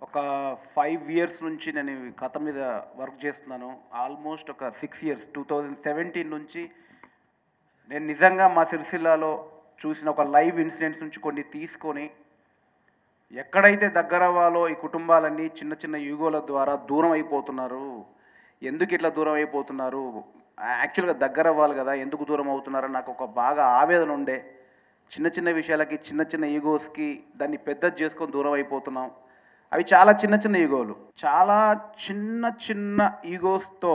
ఒక 5 ఇయర్స్ నుంచి నేను ఈ కథ మీద వర్క్ చేస్తున్నాను. ఆల్మోస్ట్ ఒక 6 ఇయర్స్ 2017 నుంచి నేను నిజంగా మా సిరిసిల్లాలో చూసిన ఒక లైవ్ ఇన్సిడెంట్స్ నుంచి కొన్ని తీసుకొని ఎక్కడైతే దగ్గరవ్వాలో ఈ కుటుంబాలన్నీ చిన్న చిన్న ఈగోల ద్వారా దూరం అయిపోతున్నారు. ఎందుకు ఇట్లా దూరం అయిపోతున్నారు? యాక్చువల్‌గా దగ్గరవ్వాలి కదా! ఎందుకు దూరం అవుతున్నారని నాకు ఒక బాగా ఆవేదన ఉండే. చిన్న చిన్న విషయాలకి చిన్న చిన్న ఈగోస్‌కి దాన్ని పెద్దది చేసుకొని దూరం అయిపోతున్నాం. అవి చాలా చిన్న చిన్న ఈగోలు. చాలా చిన్న చిన్న ఈగోస్‌తో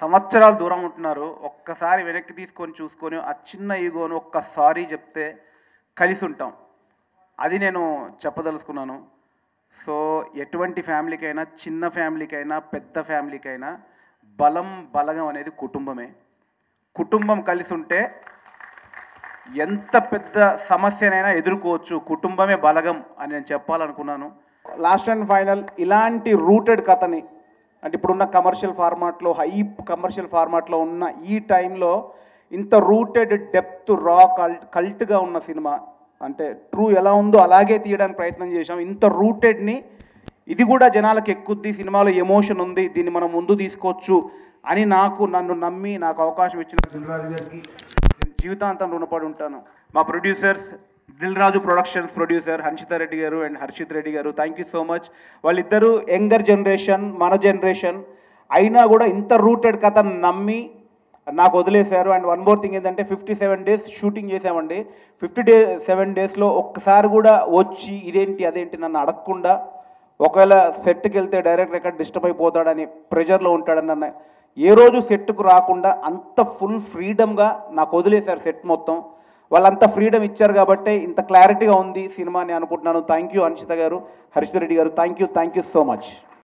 సంవత్సరాలు దూరం ఉంటున్నారు. ఒక్కసారి వెనక్కి తీసుకొని చూసుకొని ఆ చిన్న ఈగోను ఒక్క సారీ చెప్తే కలిసుంటాం. అది నేను చెప్పదలుచుకున్నాను. సో, ఎటువంటి ఫ్యామిలీకైనా, చిన్న ఫ్యామిలీకైనా, పెద్ద ఫ్యామిలీకైనా బలగం అనేది కుటుంబమే. కుటుంబం కలిసుంటే ఎంత పెద్ద సమస్యనైనా ఎదుర్కోవచ్చు. కుటుంబమే బలగం అని నేను చెప్పాలనుకున్నాను. లాస్ట్ అండ్ ఫైనల్ ఇలాంటి రూటెడ్ కథని అంటే ఇప్పుడున్న కమర్షియల్ ఫార్మాట్లో, కమర్షియల్ ఫార్మాట్లో ఉన్న ఈ టైంలో ఇంత రూటెడ్ డెప్త్ రా కల్ట్గా ఉన్న సినిమా అంటే ట్రూ ఎలా ఉందో అలాగే తీయడానికి ప్రయత్నం చేశాం. ఇంత రూటెడ్ని ఇది కూడా జనాలకు ఎక్కుద్ది, సినిమాలో ఎమోషన్ ఉంది, దీన్ని మనం ముందు తీసుకోవచ్చు అని నన్ను నమ్మి నాకు అవకాశం ఇచ్చిన దిల్ రాజు గారికి నేను జీవితాంతం రుణపడి ఉంటాను. మా producers Dil Raju productions producer Hanshitha Reddy గారు అండ్ హర్షిత్ రెడ్డి గారు, థ్యాంక్ యూ సో మచ్. వాళ్ళిద్దరూ యంగర్ జనరేషన్, మన జనరేషన్ అయినా కూడా ఇంత రూటెడ్ కథను నమ్మి నాకు వదిలేశారు. అండ్ వన్ మోర్ థింగ్ ఏంటంటే 57 డేస్ షూటింగ్ చేసామండి. 57 డేస్లో ఒక్కసారి కూడా వచ్చి ఇదేంటి అదేంటి నన్ను అడగకుండా, ఒకవేళ సెట్కి వెళ్తే డైరెక్టర్ ఎక్కడ డిస్టర్బ్ అయిపోతాడని ప్రెషర్లో ఉంటాడని నన్ను ఏ రోజు సెట్కు రాకుండా అంత ఫుల్ ఫ్రీడమ్గా నాకు వదిలేశారు సెట్ మొత్తం. వాళ్ళంతా ఫ్రీడమ్ ఇచ్చారు కాబట్టి ఇంత క్లారిటీగా ఉంది సినిమా అని అనుకుంటున్నాను. థ్యాంక్ యూ హన్షిత గారు, హర్షిత్ రెడ్డి గారు, థ్యాంక్ యూ సో మచ్.